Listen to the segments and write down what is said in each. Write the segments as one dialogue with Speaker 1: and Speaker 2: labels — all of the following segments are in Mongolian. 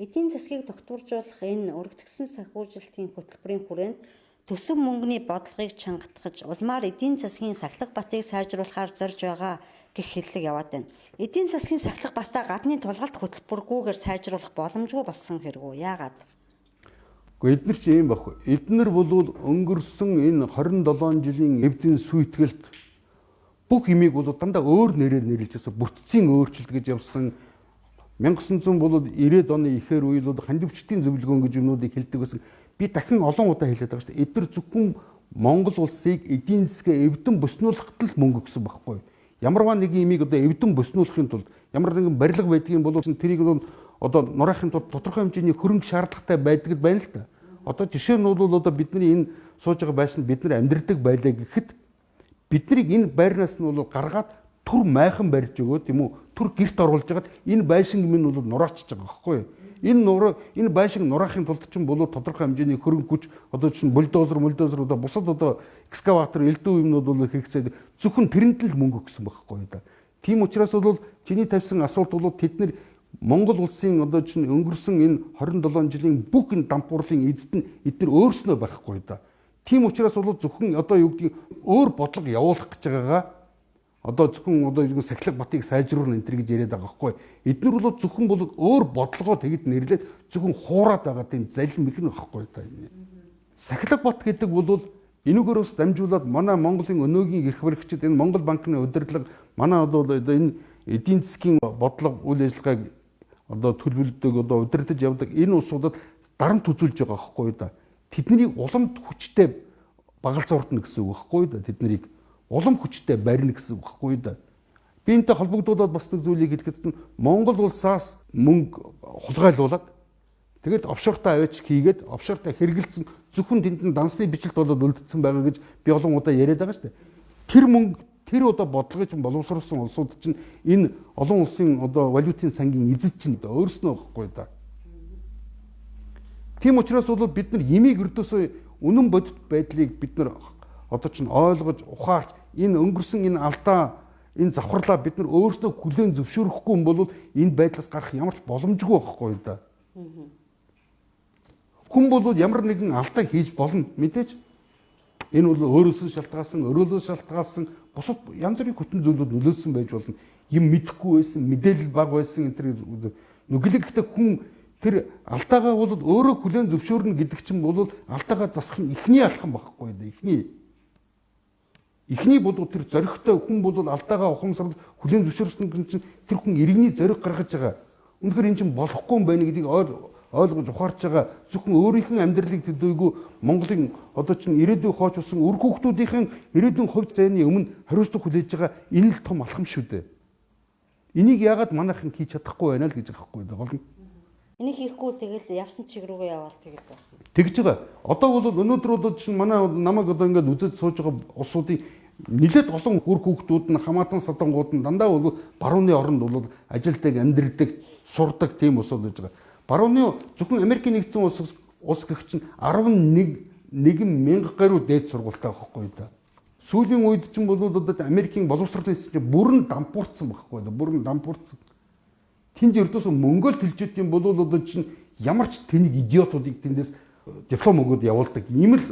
Speaker 1: Эдийн засгийг тогтворжуулах энэ өргөтгсөн санхүүжилтийн хөтөлбөрийн хүрээнд төсөв мөнгөний бодлогыг чангатгаж, улмаар эдийн засгийн сахилга батыг сайжруулахаар зорж байгаа гэх хэллэг яваад байна. Эдийн засгийн сахилга батаа гадны тулгалт хөтөлбөргүйгээр сайжруулах боломжгүй болсон хэрэг үү? Яагаад?
Speaker 2: Гэхдээ эдгээр чи юм баггүй. Эднэр бол өнгөрсөн энэ 27 жилийн эвдийн сүйтгэлд бүх имийг бол дандаа өөр нэрээр нэрлэжсэн. Бүтцийн өөрчлөлт гэж явсан. 1990 бол 90-ад оны ихэр үеил бол хандивчдын зөвлөгөөн гэж юмнуудыг хэлдэг байсан. Би дахин олон удаа хэлээд байгаа шүү дээ. Эдгээр зөвхөн Монгол улсыг эдийн засгээ эвдэн буснуулахад л мөнгө өгсөн байхгүй. Ямарваа нэгэн имийг одоо эвдэн буснуулахын тулд ямар нэгэн барилга байдгийг бол тэрийг одоо нураахын тулд тодорхой хэмжээний хөрөнгө шаардлагатай байдаг байна л да. Одоо жишээ нь бол одоо бидний энэ сууж байгаа байшин бид нар амьдардаг байлаа гэхэд биднийг энэ байрнаас нь бол гаргаад түр майхан барьж өгөө тийм үү? Түр гэрт оруулж хагаад энэ байшин минь бол нураачж байгаа байхгүй юу? Энэ байшин нураахын тулд чинь бол тодорхой хэмжээний хөрөнгө хүч одоо чинь бульдозер одоо бусад одоо экскаватор элдв юмнууд бол хэрэгцээ зөвхөн тэрэнд л мөнгө өгсөн байхгүй юу да. Тийм учраас бол чиний тавьсан асуулт бол тэд нар Монгол улсын одоо чинь өнгөрсөн энэ 27 жилийн бүх энэ дампуурлын эзэд нь эдгээр өөрснөө байхгүй да. Тийм учраас бол зөвхөн одоо юу гэдгийг өөр бодлого явуулах гэж байгаагаа одоо зөвхөн одоо юу сахилга батыг сайжруулна энэ төр гэж яриад байгаа байхгүй. Эдгээр бол зөвхөн бол өөр бодлогоо тэгэд нэрлээд зөвхөн хуураад байгаа тийм залим их нь байхгүй да. Сахилга бат гэдэг бол энүүгээрөөс дамжуулаад манай Монголын өнөөгийн эрх баригчид энэ Монгол банкны удирдлага манай одоо энэ эдийн засгийн бодлого үйл ажиллагааг одоо төлөвлөдөг одоо удирдах явдаг энэ улсуудад дарамт үзүүлж байгаа байхгүй да. Тэднийг уламд хүчтэй багалзуурдна гэсэн үг байхгүй да. Тэднийг улам хүчтэй барина гэсэн үг байхгүй да. Би энэтэй холбогдуулаад бас нэг зүйлийг хэлэхэд нь Монгол улсаас мөнгө хулгайлуулад тэгээд офшортой аваач хийгээд офшортой хэрэгэлцэн зөвхөн тэнд дансны бичлэлт болоод үлдсэн байгаа гэж би олон удаа яриад байгаа шүү дээ. Тэр мөнгө тэр одоо бодлогыг чинь боловсруулсан улсууд чинь энэ олон улсын одоо валютын сангийн эзэд чинь өөрснөө байхгүй да. Тийм учраас бол бид нар имийг өрдөөсөө үнэн бодит байдлыг бид нар одоо чинь ойлгож ухаарч энэ өнгөрсөн энэ алдаа энэ завхарлаа бид нар өөрсдөө хүлээн зөвшөөрөхгүй юм бол энэ байдлаас гарах ямар ч боломжгүй байхгүй да. Хүн бол ямар нэгэн алдаа хийж болно мэдээж. Энэ бол өөрөөсөө шалтгаалсан, өрөөлөөс шалтгаалсан бусад янз бүрийн хүчин зүйлүүд нөлөөсөн байж болно. Юм мэдэхгүй байсан, мэдээлэл бага байсан энэ төр нүгэлэгтэй хүн тэр алдаагаа бол өөрөө хүлээн зөвшөөрнө гэдэг чинь бол алдаагаа засах нь ихний алхам байхгүй да. Эхний бол тэр зоригтой хүн бол алдаагаа ухамсарлаж хүлээн зөвшөөрсөн чинь тэр хүн иргэний зориг гаргаж байгаа. Үнэхээр энэ чинь болохгүй юм байна гэдгийг ойлгож ухаарч байгаа зөвхөн өөрийнх нь амьдралыг төдөөгүй Монголын одоо чинь ирээдүйн хооч усан үр хүүхдүүдийн ирээдүйн хувь зайны өмнө хариуцлага хүлээж байгаа энэ л том алхам шүү дээ. Энийг яагаад манайхан хийж чадахгүй байна л гэж байгаа байхгүй гол нь.
Speaker 1: Энийг хийхгүй тэгэл явсан чиг рүүгээ яваал тэгэл басна.
Speaker 2: Тэгж байгаа. Одоо бол өнөөдөр бол чинь манай намайг одоо ингээд үзэж сууж байгаа улсуудын нэлээд олон үр хүүхдүүд нь хамаатан садангууд нь дандаа бол барууны оронд бол ажилдаг, амьдардаг, сурдаг тийм улсууд байж байгаа. Барууны зөвхөн Америкийн нэгдсэн улс гэх чинь 11,000 гаруй дээд сургуультай байхгүй да. Сүүлийн үед чинь бол одоо Америкийн боловсролын систем бүрэн дампуурсан байхгүй да. Бүрэн дампуурсан. Тэнд ердөөсөө мөнгөөл төлж идэм бол одоо чинь ямар ч тэнийг идиотуудыг тэндээс диплом өгөөд явуулдаг. Ийм л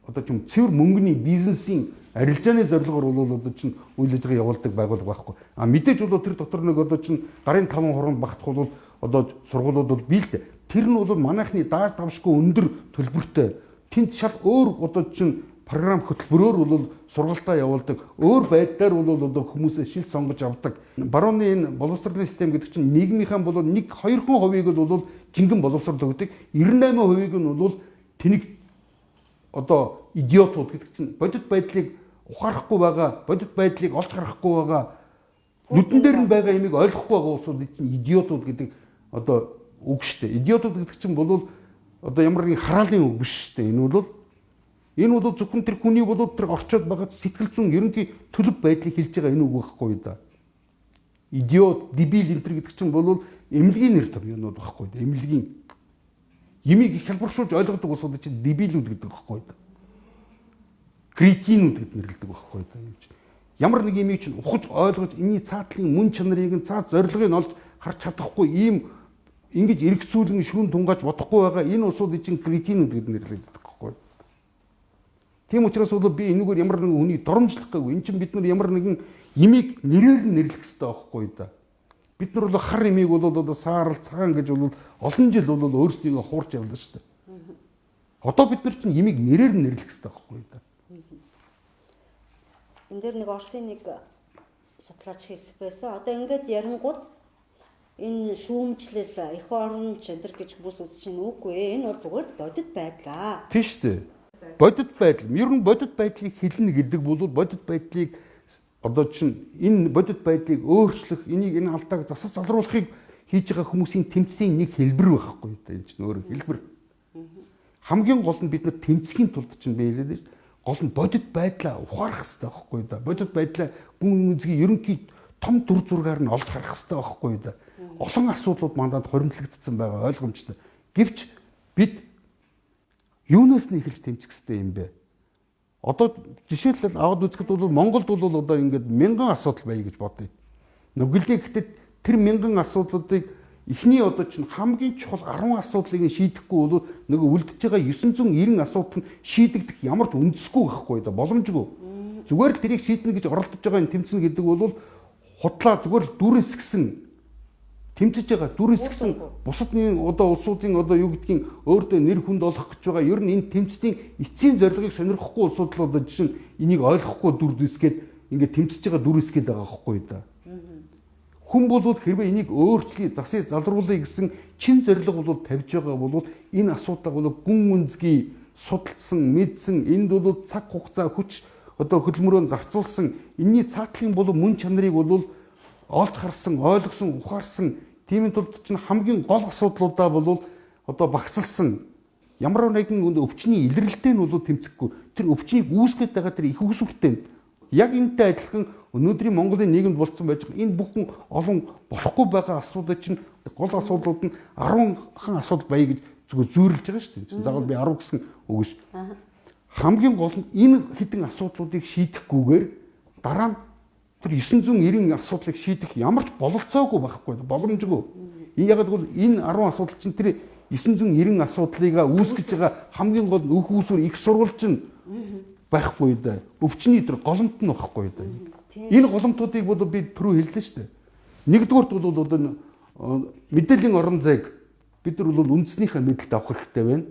Speaker 2: одоо чинь цэвэр мөнгөний бизнесийн арилжааны зорилгоор бол одоо чинь үйл ажиллагаа явуулдаг байгууллага байхгүй. Мэдээж бол тэр дотор нэг одоо чинь гарын 5 хорон багтах бол одоо сургуулиуд бол бий л дээ. Тэр нь бол манайхны дааж давшгүй өндөр төлбөртэй. Тэнд шал өөр одоо чинь програм хөтөлбөрөөр бол сургалтаа явуулдаг. Өөр байдлаар бол одоо хүмүүсээ шил сонгож авдаг. Барууны энэ боловсролын систем гэдэг чинь нийгмийнхэн бол 1-2% бол жинхэнэ боловсрол өгдөг. 98% нь бол тэнийг одоо идиотууд гэдэг чинь бодит байдлыг ухаарахгүй байгаа, бодит байдлыг олж харахгүй байгаа, нүдэн дээр нь байгаа юмыг ойлгохгүй байгаа улсууд чинь идиотууд гэдэг одоо үг шүү дээ. Идиотууд гэдэг чинь бол одоо ямар нэгэн хараалын үг биш шүү дээ. Энэ бол зөвхөн тэр хүний бол тэр орчоод байгаа сэтгэл зүйн ерөнхий төлөв байдлыг хэлж байгаа энэ үг байхгүй да. Идиот, дебил энэ гэдэг чинь бол эмнэлгийн нэр том юмнууд байхгүй да. Эмнэлгийн ямиг хялбаршуулж ойлгодог улсууд чинь дебилүүд гэдэг байхгүй да. Кретинүүд гэд нэрлэдэг байхгүй да. Ямар нэг юмыг чинь ухаж ойлгож энэний цаатлын мөн чанарыг нь цаад зорилгыг нь олж харж чадахгүй ийм ингэж эргэцүүлэн шүүн тунгааж бодохгүй байгаа энэ улсуудын чинь кретинүүд гэдэг нэрлэдэг байхгүй. Тийм учраас бол би энэгээр ямар нэгэн хүнийг доромжлох гээгүй. Энд чинь бид нар ямар нэгэн имийг нэрээр нь нэрлэх хэрэгтэй байхгүй да. Бид нар бол хар имийг бол одоо саарл цагаан гэж бол олон жил бол өөрсдийгөө хуурч явлаа шүү дээ. Одоо бид нар чинь имийг нэрээр нь нэрлэх хэрэгтэй байхгүй да.
Speaker 1: Энд дээр нэг Оросын нэг судлаач хэлсэн байсан. Одоо ингээд ярингууд энэ шүүмжлэл эх оронч энэ гэж хүмүүс үзэж байна үгүй ээ. Энэ бол зүгээр бодит байдлаа.
Speaker 2: Тийм шүү дээ. Бодит байдал. Ер нь бодит байдлыг хэлнэ гэдэг бол бодит байдлыг одоо чинь энэ бодит байдлыг өөрчлөх, энэ алдааг засаж залруулахыг хийж байгаа хүмүүсийн тэмцлийн нэг хэлбэр байхгүй да. Энэ чинь өөр хэлбэр. Хамгийн гол нь бид нар тэмцхийн тулд чинь биелээд шүү. Гол нь бодит байдлаа ухаарах хэрэгтэй байхгүй да. Бодит байдлаа гүн үнцгийн ерөнхий том дүр зургаар нь олж харах хэрэгтэй байхгүй да. Олон асуудлууд мандад хоримтлагдсан байгаа ойлгомжтой. Гэвч бид юунаас нь эхэлж тэмцэх хэрэгтэй юм бэ? Одоо жишээлбэл аваад үзэхэд бол Монголд бол одоо ингээд 1000 асуудал байя гэж бодъё. Нүгэлээ гэхдээ тэр 1000 асуудлуудыг эхний одоо чинь хамгийн чухал 10 асуудлыг шийдэхгүй бол нөгөө үлдэж байгаа 990 асуудал нь шийдэгдэх ямар ч үндэсгүй байхгүй да, боломжгүй. Зүгээр л тэрийг шийднэ гэж оролдож байгаа энэ тэмцэн гэдэг бол худлаа зүгээр л дүрсгсэн тэмцэж байгаа дүрсгсэн бусадны одоо улсуудын одоо юу гэдгийг өөртөө нэр хүнд олох гэж байгаа. Ер нь энэ тэмцлийн эцсийн зорилгыг сонирхохгүй улсууд л одоо жишээ нь энийг ойлгохгүй дүрсгээд ингээд тэмцэж байгаа дүрсгээд байгаа байхгүй да. Хүн болоод хэрвээ энийг өөрчлөе, засыг залруулъя гэсэн чин зорилго бол тавьж байгаа бол энэ асуудал бол гүн үнцгий судалсан, мэдсэн, энд бол цаг хугацаа хүч одоо хөдөлмөрөөр зарцуулсан, энэний цаатлын бол мөн чанарыг бол олж харсан, ойлгосон, ухаарсан, тиймийн тулд чинь хамгийн гол асуудлуудаа бол одоо багсалсан ямар нэгэн өвчний илрэлтэй нь бол тэмцэхгүй. Тэр өвчнийг үүсгэж байгаа тэр их усүртэй. Яг энэтэй адилхан өнөөдрийн Монголын нийгэмд болцсон байж байгаа энэ бүхэн олон болохгүй байгаа асуудал чинь гол асуудлууд нь 10 хан асуудал байя гэж зүгээр зүйрлж байгаа шүү дээ. Заавал би 10 гэсэн үг ш. Хамгийн гол нь энэ хэдэн асуудлуудыг шийдэхгүйгээр дараа нь тэр 990 асуудлыг шийдэх ямар ч бололцоогүй байхгүй боломжгүй. Энэ ягаад гэвэл энэ 10 асуудал чинь тэр 990 асуудлыг үүсгэж байгаа хамгийн гол өөх үүсвэр их сурвалж нь байхгүй да. Өвчний тэр голомт нь байхгүй да. Энэ голомтуудыг бол би түрүү хэллээ шүү дээ. Нэгдүгээрт бол одоо мэдээллийн орон зайг бид нар бол үндэснийхээ мэдэлд авах хэрэгтэй байна.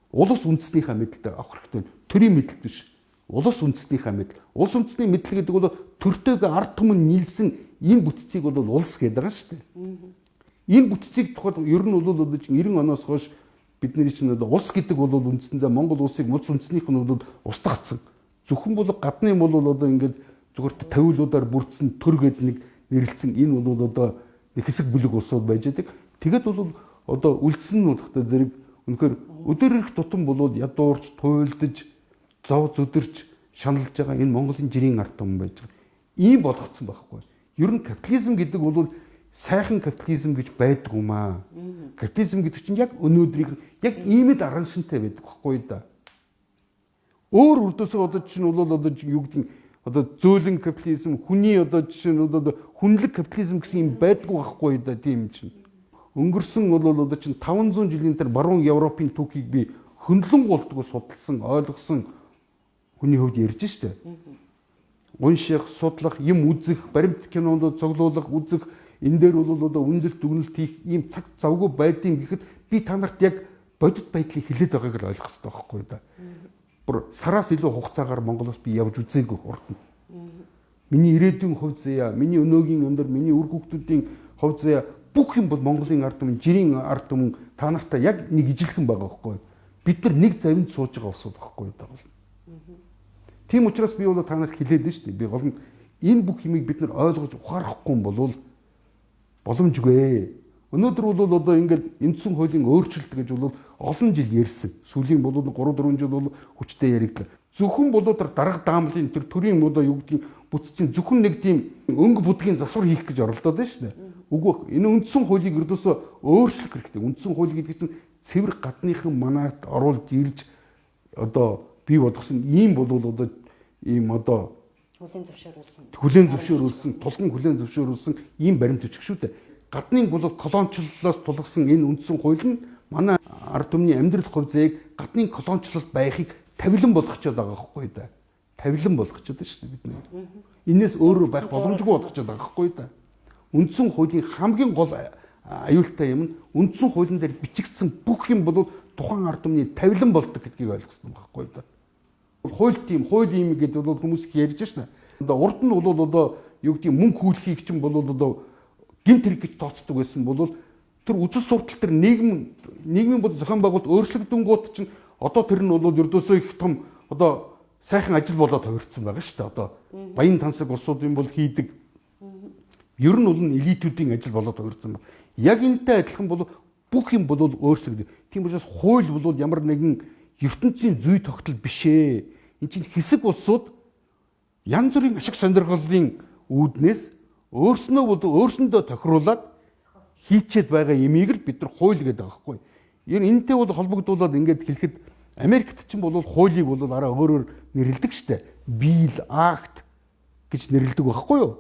Speaker 2: Улс үндэснийхээ мэдэлд авах хэрэгтэй. Төрийн мэдэл биш. Улс үндэснийхээ мэдэл. Улс үндэсний мэдэл гэдэг бол төртөөг ард түмэн нийлсэн энэ бүтцийг бол улс гэдэг байгаа шүү дээ. Энэ бүтцийг тухайд ер нь бол 90 оноос хойш бидний чинь улс гэдэг бол үндсэндээ Монгол улсыг муц үндэснийх нь бол устгацсан. Зөвхөн бол гадны бол одоо ингээд зүгээр тавиулуудаар бүрдсэн төр гэдэг нэг нэрлэлсэн энэ бол одоо нэг хэсэг бүлэг улсууд байж байгаа. Тэгэд бол одоо үлдсэн нь одоо зэрэг үнэхээр өдөр ирэх тутам бол ядуурч, туйлдж, зов зүдэрч шаналж байгаа энэ Монголын жирийн ард түмэн байж байгаа. Ийм болгоцсон байхгүй. Ер нь капитализм гэдэг бол сайхан капитализм гэж байдаг юм аа. Капитализм гэдэг чинь яг өнөөдрийг яг иймэд араншинтай байдаг байхгүй да. Өөр үрдөөсөө одоо чинь бол одоо юу гэдэг нь одоо зөөлөн капитализм, хүний одоо жишээ нь одоо хүнлэг капитализм гэсэн юм байдаггүй байхгүй да тийм чинь. Өнгөрсөн бол одоо чинь 500 жилийн тэр баруун Европын түүхийг би хөндлөн голдгоо судалсан, ойлгосон хүний хувьд ярьж штэ. Унших, судлах, юм үзэх, баримт кинонд цуглуулах, үзэх энэ дээр бол одоо үнэлт дүгнэлт хийх ийм цаг завгүй байдгийг гэхэд би та нарт яг бодит байдлыг хэлээд байгааг л ойлгох хэрэгтэй байхгүй да. Бүр сараас илүү хугацаагаар Монголоос би явж үзээгүй урд нь. Миний ирээдүйн хувь заяа, миний өнөөгийн өндөр, миний үр хүүхдүүдийн хувь заяа бүх юм бол Монголын ард түмэн, жирийн ард түмэн та нартай яг нэг ижилхэн байгаа байхгүй. Бид нар нэг завинд сууж байгаа улсууд байхгүй да. Тийм учраас би бол та нарт хэлээд байна шүү дээ. Би гол нь энэ бүх юмыг бид нар ойлгож ухаарахгүй юм бол боломжгүй. Өнөөдөр бол одоо ингээд эндсэн хуулийн өөрчлөлт гэж бол олон жил ярьсан. Сүүлийн бол 3-4 жил бол хүчтэй яригдлаа. Зөвхөн бол тэр дарга даамлын тэр төрийн одоо юу гэдгийг бүтцийн зөвхөн нэг тийм өнгө будгийн засвар хийх гэж оролдоод байна шүү дээ. Үгүй энэ үндсэн хуулийг ердөөсөө өөрчлөх хэрэгтэй. Үндсэн хууль гэдэг чинь цэвэр гадныхан манайд оруулж ирж одоо бий болгосон ийм бол одоо ийм одоо хүлээн зөвшөөрүүлсэн, тулгын хүлээн зөвшөөрүүлсэн ийм баримт бичиг шүү дээ. гаднын бол колоничлолоос тулгасан энэ үндсэн хууль нь манай ард түмний амьдрал хувь зээг гаднын колоничлолд байхыг тавилан болгочиход байгаа байхгүй да. Тавилан болгочиход шүү дээ бид нэг. Энээс өөрөө байх боломжгүй болгочиход байгаа байхгүй да. Үндсэн хуулийн хамгийн гол аюултай юм нь үндсэн хуулийн дээр бичигдсэн бүх юм бол тухайн ард түмний тавилан болдог гэдгийг ойлгосон байхгүй да. Хууль юм гэдэг бол хүмүүс их ярьж шнэ. Одоо урд нь бол одоо юу гэдэг мөнгө хүүлэхийг чинь бол одоо гэмт хэрэг гэж тооцдог байсан бол тэр үзэл суртал тэр нийгмийн бол зохион байгуулалт өөрчлөгдөнгууд чинь одоо тэр нь бол ердөөсөө их том одоо сайхан ажил болоод хувирсан байгаа шүү дээ. Одоо баян тансаг улсуудын бол хийдэг. Ер нь бол элитүүдийн ажил болоод хувирсан байна. Яг энэтэй адилхан бол бүх юм бол өөрчлөгдөв. Тийм учраас хууль бол ямар нэгэн ертөнцийн зүй тогтол биш ээ. Энд чинь хэсэг улсууд янз бүрийн ашиг сонирхлын үүднээс өөрснөө тохируулаад хийчихэд байгаа ямиг л бид нар хууль гэдэг байгаа байхгүй. Энэтэй бол холбогдуулаад ингээд хэлэхэд Америкт ч бол хуулийг бол арай өөрөөр нэрлэдэг штэ. Bill Act гэж нэрлэдэг байхгүй юу?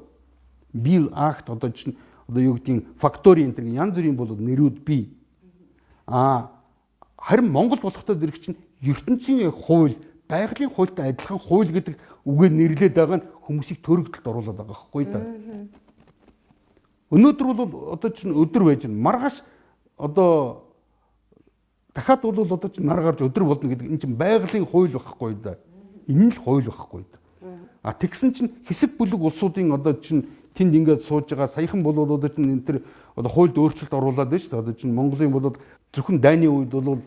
Speaker 2: Bill Act одоо чинь одоо юу гэдгийг factory энэ янз бүрийн бол нэрүүд бий. Харин Монгол болохтой зэрэг чинь ертөнцийн хууль, байгалийн хуультай адилхан хууль гэдэг үгээр нэрлээд байгаа нь хүмүүсийг төрөгдөлд оруулаад байгаа байхгүй да. Өнөөдөр бол одоо чинь өдөр байж байна. Маргааш одоо дахиад бол одоо чинь нар гарч өдөр болно гэдэг энэ чинь байгалийн хууль байхгүй да. Энэ л хууль байхгүй да. Тэгсэн чинь хэсэг бүлэг улсуудын одоо чинь тэнд ингээд сууж байгаа саяхан бол одоо чинь энэ төр одоо хуульд өөрчлөлт оруулаад байна шүү дээ. Одоо чинь Монголын бол зөвхөн дайны үед бол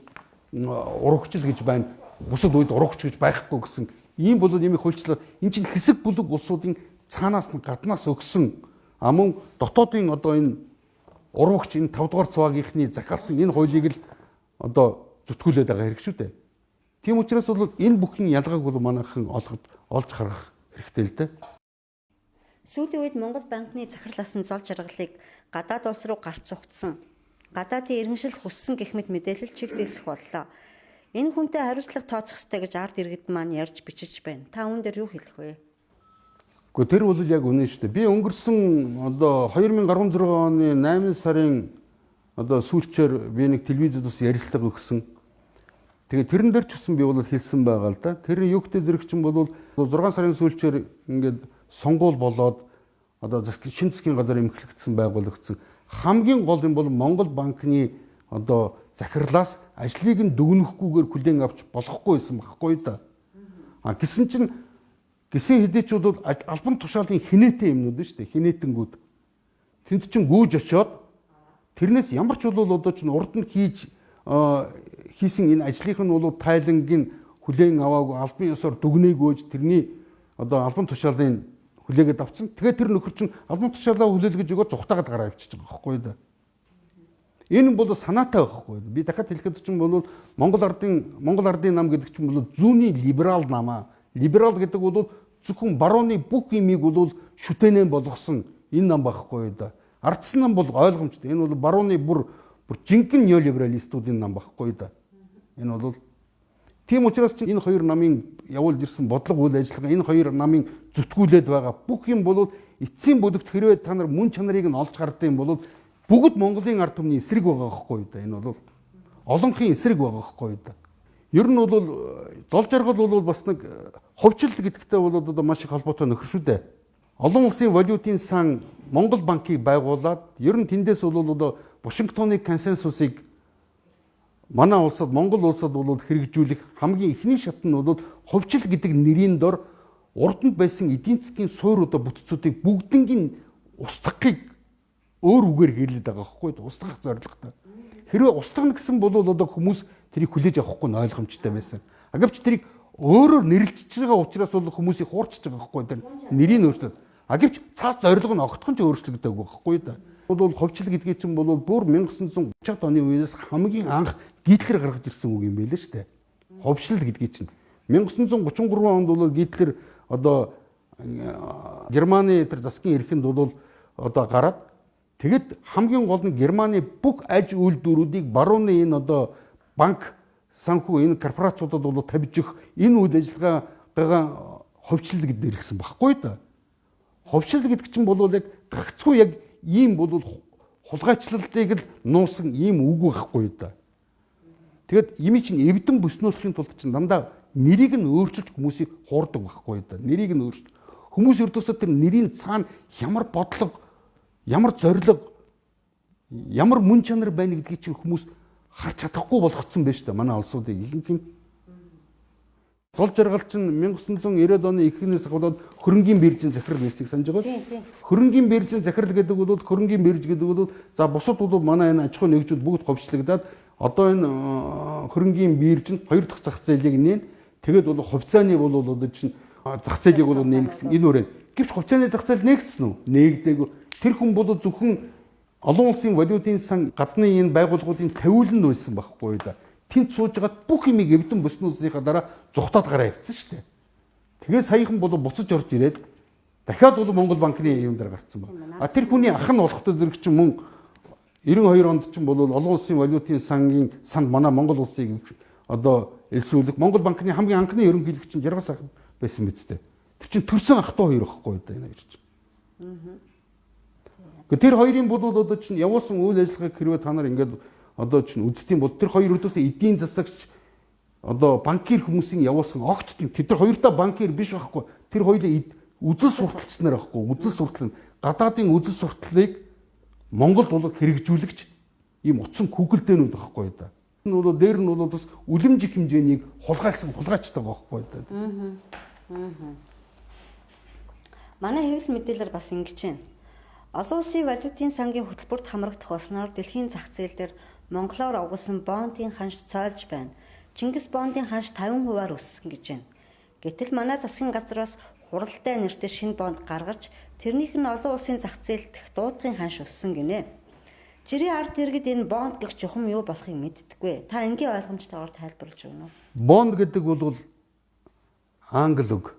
Speaker 2: урагчл гэж байна. Бусад үед урагч гэж байхгүй гэсэн ийм бол юм их хуульчлал. Энэ чинь хэсэг бүлэг улсуудын цаанаас нь гаднаас өгсөн мөн дотоодын одоо энэ урагч энэ 5 дугаар цуваагийнхны захиалсан энэ хуулийг л одоо зүтгүүлээд байгаа хэрэг шүү дээ. Тийм учраас бол энэ бүхний ялгааг бол манайхан олж харах хэрэгтэй л дээ.
Speaker 1: Сүүлийн үед Монгол банкны захирласан зол жаргалыг гадаад улс руу гарч цугтсан. Гадаадын иргэншил хүссэн гэх мэт мэдээлэл чигтээсэх боллоо. Энэ хүнтэй хариуцлага тооцох ёстой гэж ард иргэд маань ярьж бичиж байна. Та үүн дээр юу хэлэх вэ?
Speaker 2: Гэхдээ тэр бол яг үнэн шүү дээ. Би өнгөрсөн одоо 2016 оны 8 сарын одоо сүүлчээр би нэг телевизэд ус ярилцлага өгсөн. Тэгээд тэрэн дээр ч гэсэн би бол хэлсэн байгаа л да. Тэр югтэй зэрэг чинь бол 6 сарын сүүлчээр ингээд сонгуул болоод одоо шинэ засгийн газар эмхлэгдсэн байгуулагдсан. Хамгийн гол юм бол Монгол банкны одоо захирлаас ажлыг нь дүгнэхгүйгээр хүлээн авч болохгүй байсан байхгүй да. Гэсэн чинь гисэн хэдийч бол албан тушаалын хинээтэй юмнууд шүү дээ. Хинээтэнгүүд. Тэнд чинь гүйж очиод тэрнээс ямар ч бол одоо чинь урд нь хийсэн энэ ажлынх нь бол тайлангийн хүлээн аваагүй албан ёсоор дүгнээгөөж тэрний одоо албан тушаалын хүлээгээд авсан. Тэгээд тэр нөхөр чинь албан тушаалаа хүлээлгэж өгөөд зүхтаагаад гараа авчиж байгаа байхгүй да. Энэ бол санаатай байхгүй. Би дахиад хэлэхэд чинь бол Монгол ардын нам гэдэг чинь бол зүүнний либерал намаа. Либерал гэдэг бол зөвхөн барууны бүх юмыг бол шүтэнэн болгосон энэ нам байхгүй да. Ардсан нам бол ойлгомжтой. Энэ бол барууны бүр жинхэнэ неолибералистуудын нам байхгүй да. Энэ бол тийм учраас энэ хоёр намын явуулж ирсэн бодлого үйл ажиллагаа энэ хоёр намын зүтгүүлээд байгаа бүх юм бол эцсийн бүлэгт хэрвээ та нар мөн чанарыг нь олж хардсан юм бол бүгд Монголын ард түмний эсрэг байгаа байхгүй да. Энэ бол олонхын эсрэг байгаа байхгүй да. Ер нь бол зол жаргал бол бас нэг ховчлт гэдэгтэй бол одоо маш их холбоотой нөхөр шүү дээ. Олон улсын валютын сан Монгол банкыг байгуулад ер нь тэндээс бол одоо Вашингтоны консенсусыг манай улсад Монгол улсад бол хэрэгжүүлэх хамгийн ихний шат нь бол ховчл гэдэг нэрийн дор урднд байсан эдийн засгийн суур одоо бүтцүүдийг бүгднийг устгахыг өөр үгээр хэлээд байгаа байхгүй устгах зорилготой. Хэрвээ устгана гэсэн бол одоо хүмүүс тэрийг хүлээж авахгүй нь ойлгомжтой байсан. Гэвч тэрийг өөрөөр нэрлэж байгаа учраас бол хүмүүсийг хуурчж байгаа байхгүй тэр нэрийн өөрчлөлт. Гэвч цаас зорилго нь огтхон ч өөрчлөгдөг байхгүй да. Бол ховчл гэдгийг чинь бол бүр 1930-ад оны үеэс хамгийн анх Гитлер гаргаж ирсэн үг юм байлээ шүү дээ. Ховчл гэдгийг чинь 1933 онд бол Гитлер одоо Германы тэр засгийн эрхэнд бол одоо гараад тэгэд хамгийн гол нь Германы бүх аж үйлдвэрүүдийг барууны энэ одоо банк санхүү энэ корпорациудад бол тавьж өгөх энэ үйл ажиллагаагаа ховчл гэд нэрлсэн баггүй да. Ховчл гэдэг чинь бол яг гагцгүй яг ийм бол хулгайчлалтыг л нуусан ийм үг байхгүй да. Тэгэд ими чинь эвдэн бүснүүлэхийн тулд чинь дандаа нэрийг нь өөрчилж хүмүүсийг хуурдаг байхгүй да. Нэрийг нь өөрчилж хүмүүс ердөөсөө тэр нэрийн цаана ямар бодлого, ямар зориг, ямар мөн чанар байна гэдгийг чинь хүмүүс харж чадахгүй болгоцсон байж та манай улсуудыг ихэнх нь. Зол жаргал чинь 1990-ад оны эхнээс болоод хөрөнгийн биржийн захирал нээсийг санаж байгаа шүү. Хөрөнгийн биржийн захирал гэдэг бол хөрөнгийн бирж гэдэг бол за бусад бол манай энэ аж ахуй нэгжүүд бүгд ховчлогдоод одоо энэ хөрөнгийн бирж нь 2 дахь зах зээлийг нээн тэгээд бол хувьцааны бол одоо чинь зах зээлийг бол нээн гэсэн энэ үрэн. Гэвч хувьцааны зах зээл нээгдсэн үү? Нээгдээгүй. Тэр хүн бол зөвхөн олон улсын валютын сан гадны энэ байгууллагуудын тавиуланд байсан байхгүй да. Тэнд сууж байгаад бүх юмыг эвдэн бүснүүсийнхаа дараа зүхтаад гараа явцсан шүү дээ. Тэгээ саяхан бол буцаж орж ирээд дахиад бол Монгол банкны юм дээр гарцсан байна. А тэр хүний ах нь болохтой зэрэг чинь мөн 92 онд чинь бол олон улсын валютын сангийн санд манай Монгол улсыг одоо элсүүлэх Монгол банкны хамгийн анхны ерөнхийлөгч чинь Жаргал сайхан байсан биз дээ. Тэр чинь төрсөн ах トゥ хоёр байхгүй да энэ хоёр чинь. Тэр хоёрын бол одоо чинь явуулсан үйл ажиллагааг хэрвээ та нар ингээд одоо чинь үзтiin бол тэр хоёр өрдөөс эдийн засагч одоо банкир хүмүүсийн явуулсан огт тэд нар хоёртаа банкир биш байхгүй. Тэр хоёулаа үзэл сурталчнаар байхгүй. Үзэл суртал гадаадын үзэл сурталыг Монголд бол хэрэгжүүлэгч ийм утсан күгэлдээнүүд байхгүй да. Энэ бол дээр нь бол бас үлэмжих хэмжээнийг хулгайлсан хулгайчдаг байхгүй да.
Speaker 1: Манай хэвлэл мэдээлэлээр бас ингэж байна. Олон улсын валютын сангийн хөтөлбөрт хамрагдах болсноор дэлхийн зах зээл дээр монголоор оголсон бондын ханш цойлж байна. Чингис бондын ханш 50%-аар өссөн гэж байна. Гэтэл манай засгийн газраас хуралдай нэртэй шинэ бонд гаргаж тэрнийх нь олон улсын зах зээлд дуудлагын ханш өссөн гинэ. Жирийн ард иргэд энэ бонд гэх чухам юу болохыг мэддэггүй. Та энгийн ойлгомжтойгоор тайлбарлаж өгнө үү?
Speaker 2: Бонд гэдэг бол англи үг.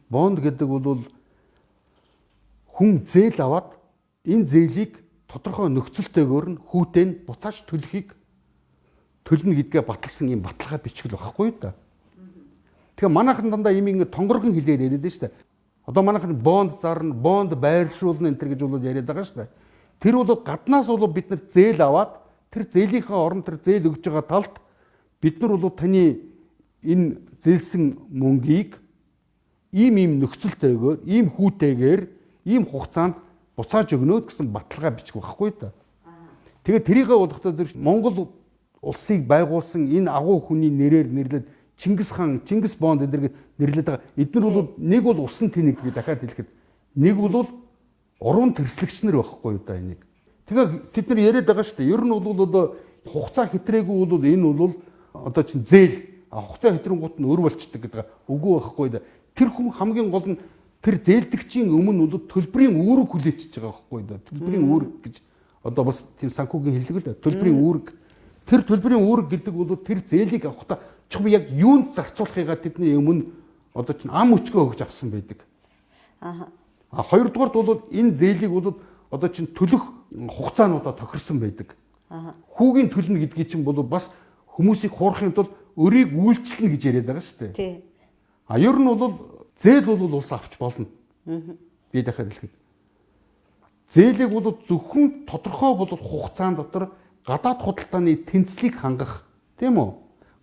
Speaker 2: Бонд гэдэг бол хүн зээл аваад энэ зээлийг тодорхой нөхцөлтэйгээр нь хүүтэй нь буцааж төлөхийг төлнө гэдгээ баталсан юм баталгаа бичгэл байхгүй да. Тэгэхээр манайхан дандаа ийм ингэ тонгоргон хэлээр яриад байна шүү дээ. Одоо манайхан бонд зарна, бонд байршуулна энэ төр гэж бол яриад байгаа шүү дээ. Тэр бол гаднаас бол бид нар зээл аваад тэр зээлийнхаа оронд тэр зээл өгж байгаа талд бид нар бол таны энэ зээлсэн мөнгийг ийм нөхцөлтэйгээр, ийм хүүтэйгээр, ийм хугацаанд буцааж өгнө гэсэн баталгаа бичих байхгүй да. Тэгээд тэрийгээ бодохдоо зэрэг Монгол улсыг байгуулсан энэ агуу хүний нэрээр нэрлээд Чингис хаан, Чингис бонд эдгээр нэрлээд байгаа. Эдгээр бол нэг бол усан тэнэг гэж дахиад хэлэхэд нэг бол уран тэрслэгч нар байхгүй да энийг. Тэгээ тэд нар яриад байгаа шүү дээ. Ер нь бол одоо хугацаа хэтрээгүй бол энэ бол одоо чинь зээл хугацаа хэтрэнгуут нь өр болчдөг гэдэг үгүй байхгүй да. Тэр хүн хамгийн гол нь тэр зээлдэгчийн өмнө бол төлбөрийн үүрэг хүлээчихэж байгаа байхгүй да. Төлбөрийн үүрэг гэж одоо бас тийм санхүүгийн хэллэг л да. Төлбөрийн үүрэг. Тэр төлбөрийн үүрэг гэдэг бол тэр зээлийг авахдаа чухам яг юунд зарцуулахыгаа тэдний өмнө одоо чинь ам өчгөө өгч авсан байдаг. Хоёрдугаарт бол энэ зээлийг бол одоо чинь төлөх хугацаануудаа тохирсон байдаг. Хүүгийн төлнө гэдгийг чинь бол бас хүмүүсийг хуурахын тулд өрийг үйлчлэнэ гэж яриад байгаа шүү дээ. Тий. Ер нь бол зээл бол улс авч болно. Би дахиад хэлэхэд. Зээлийг бол зөвхөн тодорхой бол хугацаанд дотор гадаад худалдааны тэнцлийг хангах, тийм үү?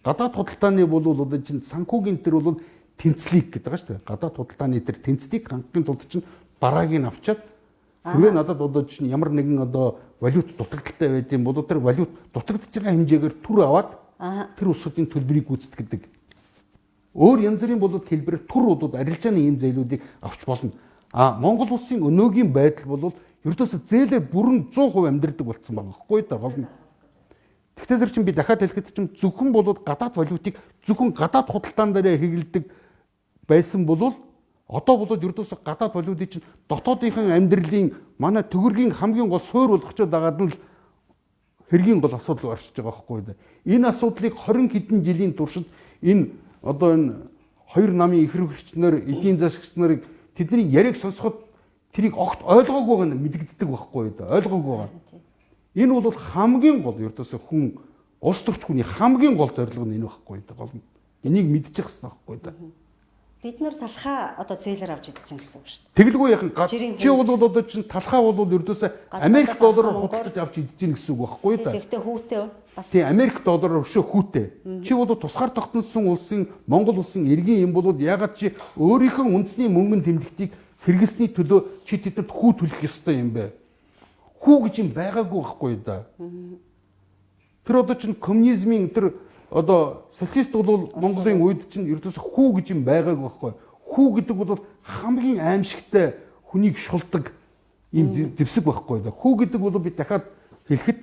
Speaker 2: Гадаад худалдааны бол одоо чинь санхүүгийн тэр бол тэнцлийг гэдэг байгаа шүү дээ. Гадаад худалдааны тэр тэнцлийг хангахын тулд чинь барааг нь авчаад хэрвээ надад одоо чинь ямар нэгэн одоо валют дутагдaltaй байд юм бол тэр валют дутагдж байгаа хэмжээгээр түр аваад тэр улсуудын төлбөрийг гүйцэтгэдэг. Өөр янз бүрийн болоод хэлбэрээр түр удууд арилжааны ийм зээлүүдийг авч болно. Монгол улсын өнөөгийн байдал бол ердөөсөө зээлээ бүрэн 100% амьдрдаг болсон байгаа байхгүй да гол нь. Тэгтээ зэрэг чинь би дахиад хэлэхэд чинь зөвхөн болоод гадаад валютыг зөвхөн гадаад худалдаан дээр хэрэгэлдэг байсан бол одоо болоод ердөөсөө гадаад валютыг чинь дотоодынхан амьдралын манай төгрөгийн хамгийн гол суурь болгочод байгаад нь л хэргийн гол асуудал оршиж байгаа байхгүй да. Энэ асуудлыг 20 хэдэн жилийн туршид энэ одоо энэ хоёр намын их хэрэгчнэр эдийн засагч нарыг тэдний яриаг сонсоход тэрийг огт ойлгоогүй байгаа нь мэдэгддэг байхгүй да. Ойлгоогүй байгаа. Энэ бол хамгийн гол ердөөсөө хүн улс төрч хүний хамгийн гол зорилго нь энэ байхгүй да. Гол нь энийг мэдчих хэрэгтэй байхгүй да.
Speaker 1: Бид нар талхаа одоо зээлээр авч идэж байгаа гэсэн үг шүү дээ.
Speaker 2: Тэгэлгүй яхан
Speaker 1: Жирийн
Speaker 2: чи бол одоо чинь талхаа бол ердөөсөө Америк доллараар
Speaker 1: авсан
Speaker 2: худалдаж авч идэж гин гэсэн үг байхгүй да.
Speaker 1: Тэгтээ хүүтэй бас
Speaker 2: Тийм Америк доллараар өшөө хүүтэй. Чи бол тусгаар тогтносон улсын Монгол улсын иргэн юм бол ягаад чи өөрийнхөө үндэсний мөнгөнд тэмдэгтийг хэрэглэсний төлөө чи тэдэнд хүү төлөх ёстой юм бэ? Хүү гэж юм байгаагүй байхгүй да. Тэр одоо чинь коммунизмын тэр одоо социалист бол Монголын үед чинь ердөөсөө хүү гэж юм байгаагүй байхгүй. Хүү гэдэг бол хамгийн аимшигтай хүнийг шулдаг ийм зэвсэг байхгүй да. Хүү гэдэг бол би дахиад хэлэхэд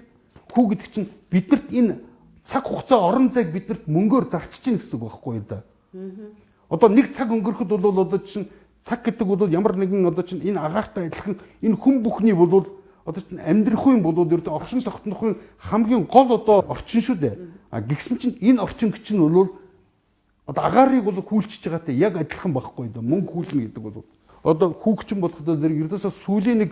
Speaker 2: хүү гэдэг чинь биднэрт энэ цаг хугацаа орон зайг биднэрт мөнгөөр зарчиж гин гэсэн үг байхгүй да. Одоо нэг цаг өнгөрөхөд бол одоо чинь цаг гэдэг бол ямар нэгэн одоо чинь энэ агаартай адилхан энэ хүн бүхний бол одоо чинь амьдрахын бол ердөө оршин тогтнохын хамгийн гол одоо орчин шүү дээ. А гисэн чинь энэ орчин гэж нь бол одоо агаарыг бол хүлчиж байгаатай яг адилхан байхгүй да. Мөнгө хүлнэ гэдэг бол одоо хүүгчин болохдоо зэрэг ердөөсөө сүүлийн нэг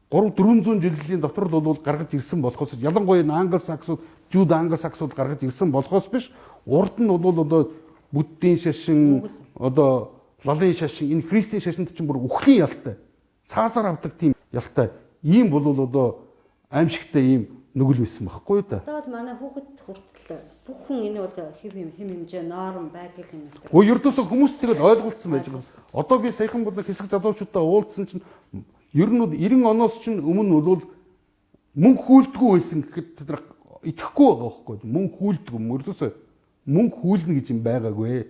Speaker 2: 300-400 жилийн дотор бол гаргаж ирсэн болохоос ялангуяа англосаксууд, жууд англосаксууд гаргаж ирсэн болохоос биш урд нь бол одоо буддийн шашин, одоо лалын шашин, энэ христийн шашинд чинь бүр үхлийн ялтай. Цаасаар авдаг тийм ялтай. Ийм бол одоо аимшигтай ийм нүгэл байсан байхгүй да.
Speaker 1: одоо бол манай хүүхэд хүртэл бүх хүн энэ бол хэм хэмжээ норм байг юм гэдэг.
Speaker 2: Өө ердөөсөө хүмүүс тэгээд ойлголцсон байж байгаа. Одоо би саяхан бол хэсэг залуучуудаа уулзсан чинь ер нь 90 оноос чинь өмнө бол мөнгө хүлдэггүй байсан гэхэд тэд нар итгэхгүй байгаа байхгүй. Мөнгө хүлдэггүй ердөөсөө мөнгө хүлнэ гэж юм байгаагүй.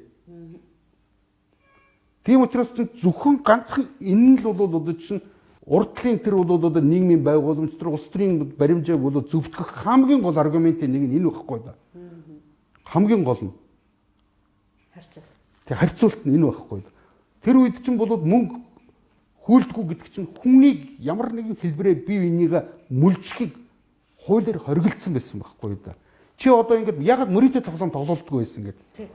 Speaker 2: Тийм учраас чинь зөвхөн ганцхан энэ л бол одоо чинь урдлын тэр бол одоо нийгмийн байгууламж тэр улс төрийн баримжааг бол зөвтгөх хамгийн гол аргументын нэг нь энэ байхгүй да. Хамгийн гол нь
Speaker 1: Харьцуулт.
Speaker 2: тэг харьцуулт нь энэ байхгүй да. Тэр үед чинь бол мөнгө хүлдэггүй гэдэг чинь хүнийг ямар нэгэн хэлбэрээр бие бинийгээ мүлжихийг хуулиар хоригдсан байсан байхгүй да. Чи одоо ингээд ягаад мөрөдө тоглоом тоглолтгүй байсан гэдэг.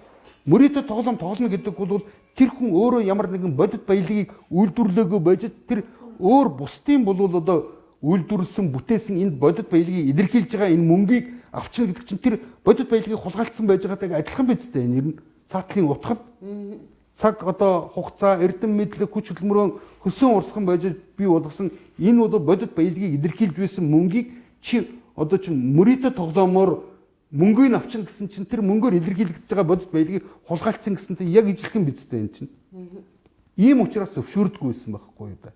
Speaker 2: Мөрөдө тоглоом тоглоно гэдэг бол тэр хүн өөрөө ямар нэгэн бодит баялагийг үйлдвэрлээгөө байж тэр өөр бусдын бол одоо үйлдвэрлэсэн бүтээсэн энэ бодит баялагийг илэрхийлж байгаа энэ мөнгийг авчна гэдэг чинь тэр бодит баялагийг хулгайлцсан байж байгаатай адилхан биз дээ. Энэ нь цаатлын утгад цаг одоо хугацаа эрдэм мэдлэг хүч хөдөлмөрөөр хөсөн урсган байж бий болгосон энэ бол бодит баялагийг илэрхийлж байсан мөнгийг чи одоо чинь мөрөдө тоглоомоор мөнгөний авчин гэсэн чинь тэр мөнгөөр илэрхийлэгдэж байгаа бодит баялагийг хулгайлцсан гэсэнтэй яг ижилхэн биз дээ энэ чинь. Ийм учраас зөвшөөрдөггүй байсан байхгүй да.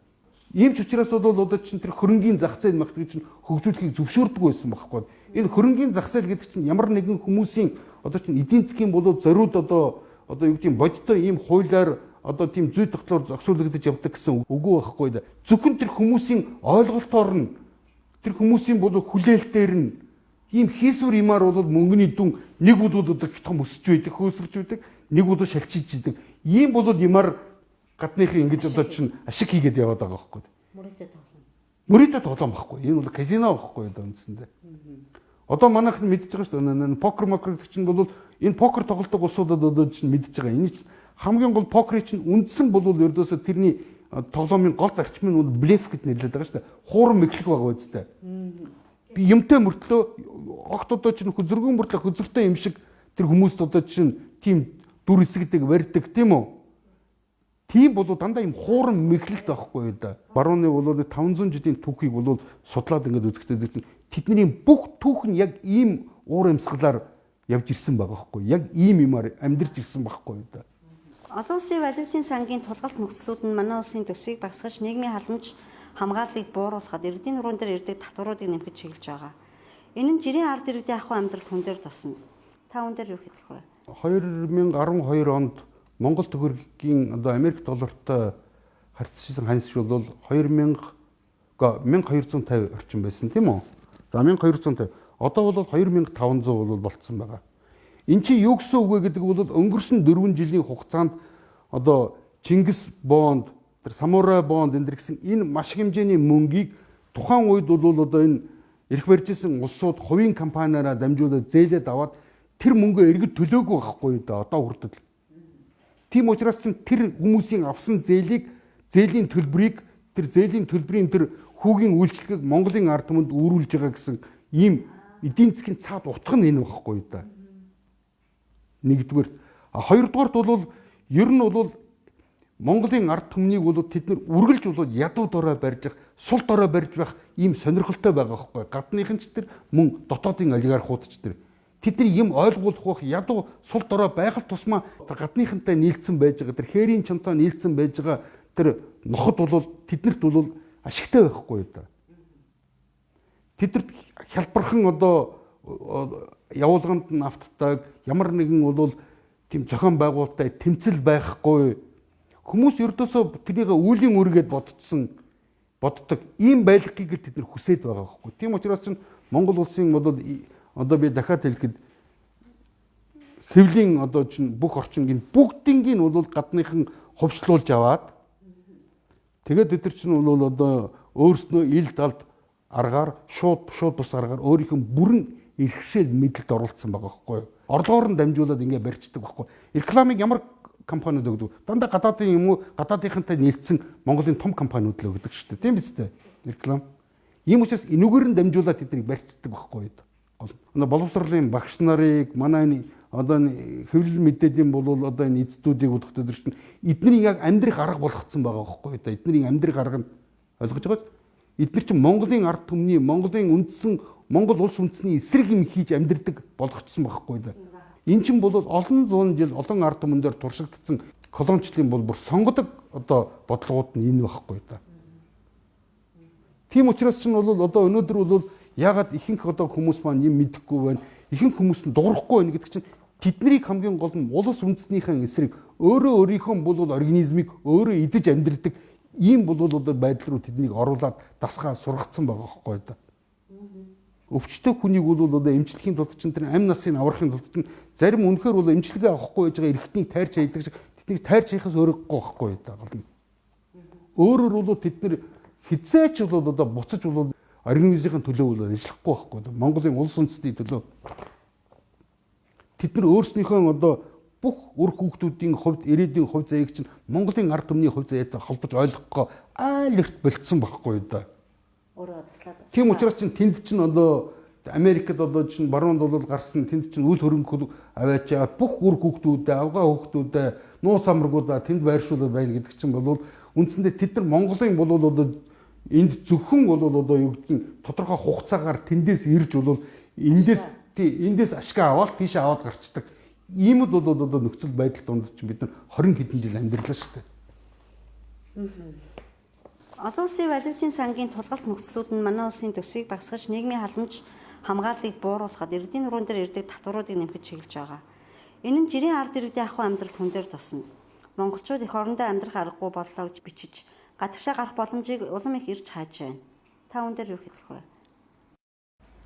Speaker 2: Ийм ч учраас бол одоо чинь тэр хөрөнгийн зах зээл магтгийг чинь хөгжүүлэхийг зөвшөөрдөггүй байсан байхгүй. Энэ хөрөнгийн зах зээл гэдэг чинь ямар нэгэн хүмүүсийн одоо чинь эдийн засгийн болоо зориуд одоо юу гэдэг бодиттой ийм хуулиар одоо тийм зүй тогтолцоор зохицуулагдаж явдаг гэсэн үгүй байхгүй да. Зөвхөн тэр хүмүүсийн ойлголтоор нь тэр хүмүүсийн болоо хүлээлтээр нь ийм хийсвэр юмар бол мөнгөний дүн нэг бол одоо том өсөж байдаг, хөөсөрж байдаг, нэг бол шалчиж идэг. Ийм бол юмар гадныхын ингэж одоо чинь ашиг хийгээд яваад байгаа байхгүй.
Speaker 1: Мөрөдө тоглоом.
Speaker 2: Мөрөдө тоглоом байхгүй. Энэ бол казино байхгүй одоо үндсэндээ. Одоо манайхан мэдж байгаа шүү дээ. Покер гэдэг чинь бол энэ покер тоглодог улсуудад одоо чинь мэдж байгаа. Энэ хамгийн гол покерын чинь үндсэн бол ердөөсөө тэрний тоглоомын гол зарчим нь блеф гэж нэрлэдэг байгаа шүү дээ. Хууран мэдлэг байгаа үстэй. Би юмтай мөртлөө огт одоо чинь хүзргүүн мөртлөө хүзртэй юм шиг тэр хүмүүст одоо чинь тийм дүр хэсэгдэг барьдаг тийм үү? Тийм бол дандаа юм хууран мэдлэлт байхгүй да. Барууны бол 500 жилийн түүхийг бол судлаад ингээд үзэхдээ тэдний бүх түүх нь яг ийм уур амьсгалаар явж ирсэн байгаа байхгүй. Яг ийм юмар амьдарч ирсэн байхгүй да.
Speaker 1: Олон улсын валютын сангийн тулгалт нөхцлүүд нь манай улсын төсвийг багасгаж нийгмийн халамж хамгааллыг бууруулахад иргэдийн нуруунд дээр ирдэг татваруудыг нэмэхэд чиглэж байгаа. Энэ нь жирийн ард иргэдийн ахуй амьдралд хүн дээр тусна. Та хүн дээр юу хэлэх вэ?
Speaker 2: 2012 онд Монгол төгрөгийн одоо Америк доллартай харьцсан ханьс бол 1250 орчим байсан тийм үү? За 1250. Одоо бол 2500 бол болцсон байгаа. Эн чинь юу гэсэн үг вэ гэдэг бол өнгөрсөн 4 жилийн хугацаанд одоо Чингис бонд, тэр самурай бонд энэ гэсэн энэ маш хэмжээний мөнгийг тухайн үед бол одоо энэ эрх барьжсэн улсууд хувийн компаниараа дамжуулаад зээлээд аваад тэр мөнгөө эргэж төлөөгүй байхгүй да одоо хүртэл. Тийм учраас чинь тэр хүмүүсийн авсан зээлийн төлбөрийг тэр зээлийн төлбөрийн тэр хүүгийн үйлчлэгийг Монголын ард түмэнд өөрүүлж байгаа гэсэн ийм эдийн засгийн цаад утга нь энэ байхгүй да. Нэгдүгээр, хоёрдугаарт бол Ер нь бол Монголын ард түмнийг бол тэд нар үргэлж бол ядуу дорой барьж явах, сул дорой барьж байх ийм сонирхолтой байгаа байхгүй. Гадныхан ч тэр мөн дотоодын олигархууд ч тэр тэдний юм ойлгуулах бах ядуу сул дорой байх тусмаа гадныхантай нийлцсэн байж байгаа тэр хээрийн чонтой нийлцсэн байж байгаа тэр ноход бол тэднэрт бол ашигтай байхгүй да. Тэдэрт хялбархан одоо явуулганд нь автдаг ямар нэгэн бол тийм зохион байгуулалттай тэмцэл байхгүй хүмүүс ердөөсөө тэрийг үүлийн үргээд боддог ийм байлгыг тэд нар хүсээд байгаа байхгүй. Тийм учраас чинь Монгол улсын одоо би дахиад хэлэхэд хэвлийн одоо чинь бүх орчингийн бүгднийг нь бол гадныхан хувьчлуулж аваад тэгээд бид нар чинь бол одоо өөрснөө ил далд аргаар шууд бус аргаар өөрийнх нь бүрэн эрхшээл мэдлэлд оруулсан байгаа байхгүй. Орлогоор нь дамжуулаад ингэ барьцдаг байхгүй. Рекламыг ямар компаниуд өгдөг? Дандаа гадаадын юм уу гадаадынхантай нийлцсэн Монголын том компаниуд л өгдөг шүү дээ. Тийм биз дээ? Реклам. Ийм учраас энүүгээр нь дамжуулаад тэднийг барьцдаг байхгүй. Боловсролын багш нарыг манай одоо хэвлэл мэдээдийн бол одоо энэ эцдүүдийг бодох төдөр чинь эдний яг амьдрах арга болгоцсон байгаа байхгүй. Эдний амьдрах арга нь ойлгож байгаа. Эдгээр чинь Монголын ард түмний Монголын Монгол улс үндэсний эсрэг юм хийж амьдрдаг болгоцсон байхгүй да. Эн чинь бол олон зуун жил олон ард түмэн дээр туршигдсан колоничлын бол бүр сонгодог одоо бодлогууд нь энэ байхгүй да. Тийм учраас чинь бол одоо өнөөдөр бол ягаад ихэнх одоо хүмүүс маань юм мэдэхгүй байна. Ихэнх хүмүүс нь дуурахгүй байна гэдэг чинь тэднийг хамгийн гол нь улс үндэснийхэн эсрэг өөрийнхөө бол организмыг өөрөө идэж амьдрдаг ийм бол одоо байдал руу тэднийг оруулаад дасгаа сургацсан байгаа байхгүй да. Өвчтөе хүнийг бол одоо эмчлэхийн тулд чинь тэр амь насыг аврахын тулд чинь зарим үнэхээр бол эмчилгээ авахгүй байж байгаа эрэгтнийг тайрч хайдаг шиг тэднийг тайрч хайхаас өөрөхгүй байхгүй да. Өөрөөр бол тэд нар хизээч бол одоо буцаж бол организмын төлөө бол ажиллахгүй байхгүй да. Монголын улс үндэстний төлөө тэд нар өөрснийхөө одоо бүх үр хүүхдүүдийн хувьд ирээдүйн хувь заяаг чинь Монголын ард түмний хувь заяатай холбож ойлгохгүй айл эрт болцсон байхгүй да.
Speaker 1: Өөрөө таслаад.
Speaker 2: Тийм учраас чинь тэнд чинь одоо Америкт одоо чинь баруунд бол гарсан тэнд чинь үл хөрөнгө аваач яагаад бүх үр хүүхдүүдээ авгаа хүүхдүүдээ нууц амрагуудаа тэнд байршуулаад байна гэдэг чинь бол үндсэндээ тэд нар Монголын бол одоо энд зөвхөн бол одоо юу гэдгийг тодорхой хугацаагаар тэндээс ирж бол эндээс ашгаа аваад тийш аваад гарчдаг. Ийм л бол одоо нөхцөл байдал донд чинь бид нар 20 хэдэн жил амьдралаа шүү дээ.
Speaker 1: Олон улсын валютын сангийн тулгалт нөхцлүүд нь манай улсын төсвийг багасгаж нийгмийн халамж хамгааллыг бууруулахад иргэдийн нуруунд дээр ирдэг татваруудыг нэмэхэд чиглэж байгаа. Энэ нь жирийн ард иргэдийн ахуй амьдралд хүн дээр тусна. Монголчууд их орондоо амьдрах аргагүй боллоо гэж бичиж, гадагшаа гарах боломжийг улам их ирж хааж байна. Та үүн дээр юу хэлэх вэ?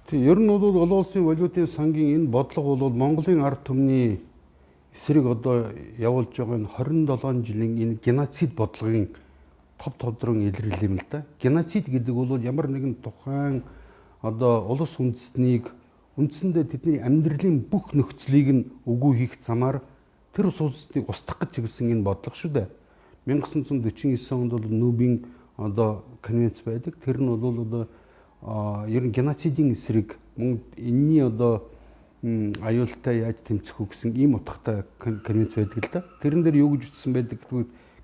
Speaker 2: Тэг ер нь бол олон улсын валютын сангийн энэ бодлого бол Монголын ард түмний эсрэг одоо явуулж байгаа энэ 27 жилийн энэ геноцид бодлогын топ тодрон илэрлэл юм л да. Геноцид гэдэг бол ямар нэгэн тухайн одоо улс үндэстнийг үндсэндээ тэдний амьдралын бүх нөхцөлийг нь үгүй хийх замаар тэр улс үндэстнийг устгах гэж чиглэсэн энэ бодлого шүү дээ. 1949 онд бол Нүүбийн одоо конвенц байдаг. Тэр нь бол одоо ер нь геноцидын эсрэг мөн энэний одоо аюултай яаж тэмцэх үү гэсэн ийм утгатай конвенц байдаг л да. Тэрэн дээр юу гэж ütсэн байдаг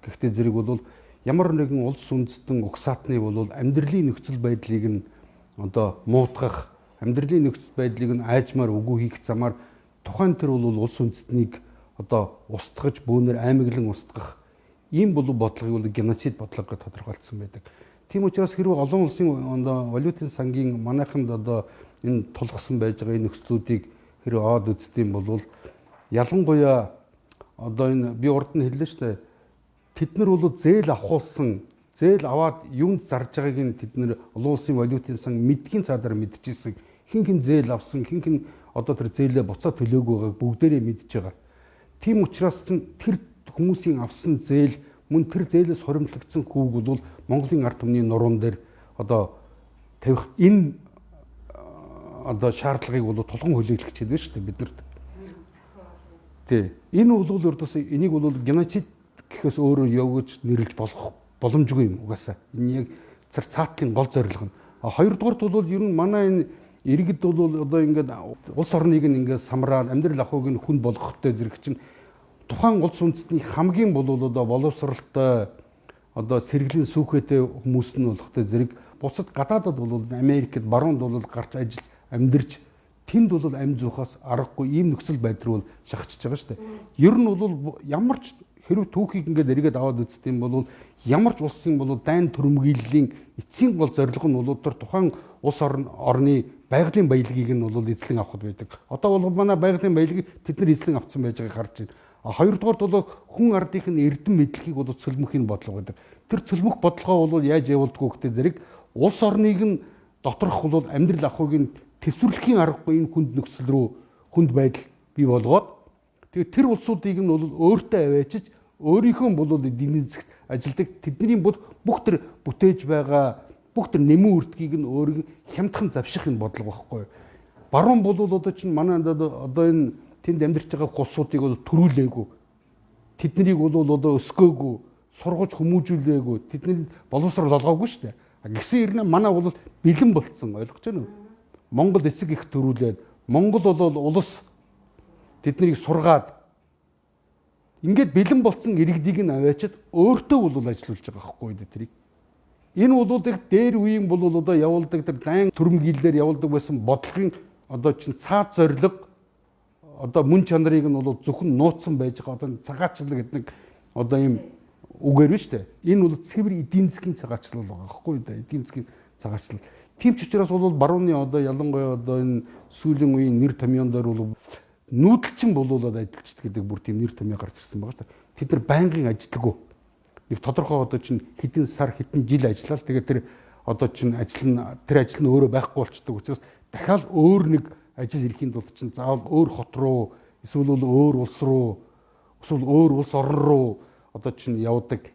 Speaker 2: гэхдээ зэрэг бол ямар нэгэн улс үндэстэн угсаатны бол амьдралын нөхцөл байдлыг нь одоо муутгах, амьдралын нөхцөл байдлыг нь айжмаар үгүй хийх замаар тухайн тэр бол улс үндэстнийг одоо устгаж бөөнөр аймаглан устгах ийм бол бодлогыг бол геноцид бодлого гэж тодорхойлсон байдаг. Тийм учраас хэрвээ олон улсын одоо валютын сангийн манайханд одоо энэ тулгасан байж байгаа энэ нөхцлүүдийг хэрвээ аваад үздэм бол ялангуяа одоо энэ би урд нь хэллээ шүү дээ. Тэд нар бол зээл авахулсан, зээл аваад юунд зарж байгааг нь тэд нар олон улсын валютын сан мэдхийн цаадаар мэдчихсэн. Хин зээл авсан, хин одоо тэр зээлээ буцаа төлөөг байгааг бүгдээрээ мэдж байгаа. Тийм учраас чинь тэр хүмүүсийн авсан зээл мөн тэр зээлээс хоримтлагдсан хүүг бол Монголын ард түмний нуруунд дээр одоо тавих энэ одоо шаардлагыг бол тулган хүлээлгэж байна шүү дээ биднэрт. Тэ энэ бол ердөөс энийг бол геноцид гэхээс өөрөө явж нэрлэж болох боломжгүй юм угаасаа. Энэ яг цар цаатлын гол зорилго нь. Хоёрдугаарт бол ер нь манай энэ иргэд бол одоо ингээд улс орныг ингээд самраад амьдрал ахуйг нь хүн болгохтой зэрэг чинь тухайн улс үндэстний хамгийн боловсралтай одоо сэргэлийн сүүхээтэй хүмүүс нь болохтой зэрэг бусад гадаадад бол Америкт баруунд бол гарч ажил амьдарч тэнд бол амь зуухаас аргагүй ийм нөхцөл байдал бол шахажж байгаа шүү дээ. Ер нь бол ямар ч хэрэг түүхийг ингээд эргээд аваад үздэг юм бол ямар ч улсын бол дайн төрөмгийллийн эцсийн гол зорилго нь бол тухайн улс орны байгалийн баялагийг нь бол эзлэн авах байдаг. Одоо бол манай байгалийн баялагийг тэд нар эзлэн авцсан байж байгааг харж байна. Хоёрдугаар бол хүн ардынх нь эрдэм мэдлэгийг бол цөлмөхийн бодлого байдаг. Тэр цөлмөх бодлогоо бол яаж явуулдггүй гэдэг зэрэг улс орныг нь доторх бол амьдрал ахуйг нь төсвөрлөхийн аргагүй энэ хүнд нөхцөл рүү хүнд байдал бий болгоод тэгээд тэр улсуудыг нь бол өөртөө аваачиж өөрийнхөө бол эдийн засагт ажилдаг тэдний бүх тэр бүтээж байгаа бүх тэр нэмэн үрдгийг нь өөрийг хямдхан завших энэ бодлого байхгүй. Баруун бол одоо чинь манай одоо энэ тэнд амьдарч байгаа гусуудыг бол төрүүлээгүй. Тэднийг бол одоо өсгөөгүй, сургаж хүмүүжүүлээгүй. Тэдний боловсрол олгоогүй шүү дээ. Гэсэн ирнэ манай бол бэлэн болцсон ойлгож байна уу? Монгол эцэг их төрүүлээд Монгол бол улс тэднийг сургаад ингээд бэлэн болцсон иргэдийг нь аваачаад өөртөө бол ажиллуулж байгаа байхгүй тэрийг. Энэ бол дээр үеийн бол одоо явуулдаг тэр дайн төрөмгийлэлээр явуулдаг байсан бодлогын одоо чинь цаад зорилго одоо мөн чанарыг нь бол зөвхөн нууцсан байж байгаа одоо цагаачлал гэдэг нэг одоо ийм үгээр биш үү? Энэ бол цэвэр эдийн засгийн цагаачлал байгаа байхгүй да эдийн засгийн цагаачлал. Тийм ч учраас бол барууны одоо ялангуяа одоо энэ сүүлийн үеийн нэр томьёон дээр бол нүүдэлчин болуулаад ажиллаж гэдэг бүр тийм нэр томьёо гарч ирсэн байгаа шүү дээ. Тэд нар байнгын ажилтгуу. Нэг тодорхой одоо чинь хэдэн сар хэдэн жил ажиллаад тэгээд тэр одоо чинь тэр ажил нь өөрөө байхгүй болчдөг учраас дахиад өөр нэг ажил ирэхийн тулд чинь заавал өөр хот руу эсвэл өөр улс руу эсвэл өөр улс орн руу одоо чинь явдаг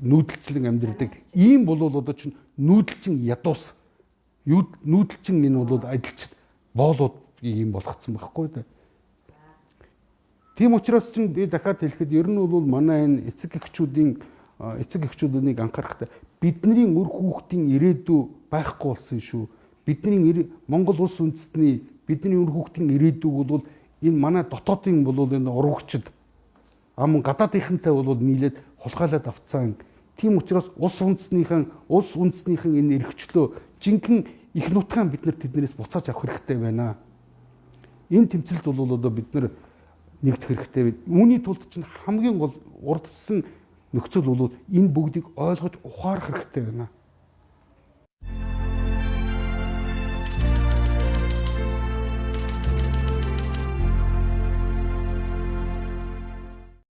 Speaker 2: нүүдэлчлэн амьдардаг ийм бол одоо чинь нүүдэлчин ядуус нүүдэлчин энэ бол ажилчид боолууд ийм болгоцсон байхгүй да. Тийм учраас чинь би дахиад хэлэхэд ер нь бол манай энэ эцэг эхчүүдийг анхаарахтай бидний үр хүүхдийн ирээдүй байхгүй болсон шүү. Бидний Монгол улс үндэстний бидний үр хүүхдийн ирээдүйг бол энэ манай дотоодын бол энэ урагчид гадаадынхантай бол нийлээд хулгайлаад авцсан. Тийм учраас улс үндэстнийхэн энэ эрхчлөө жинхэнэ их нутгаан бид нар тэднээс буцааж авах хэрэгтэй байна. Энэ тэмцэлд бол одоо бид нар нэгдэх хэрэгтэй. Үүний тулд чинь хамгийн гол урдсан нөхцөл бол энэ бүгдийг ойлгож ухаарах хэрэгтэй байна.